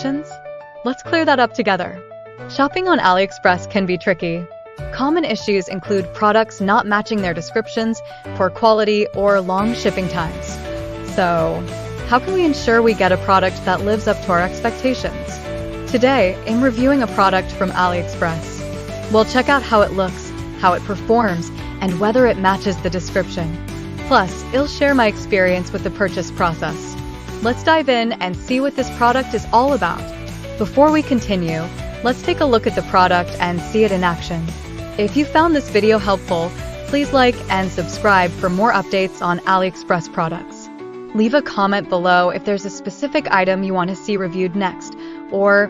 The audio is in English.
expectations? Let's clear that up together. Shopping on AliExpress can be tricky. Common issues include products not matching their descriptions, poor quality, or long shipping times. So, how can we ensure we get a product that lives up to our expectations? Today, I'm reviewing a product from AliExpress. We'll check out how it looks, how it performs, and whether it matches the description. Plus, I'll share my experience with the purchase process. Let's dive in and see what this product is all about. Before we continue, let's take a look at the product and see it in action. If you found this video helpful, please like and subscribe for more updates on AliExpress products. Leave a comment below if there's a specific item you want to see reviewed next, or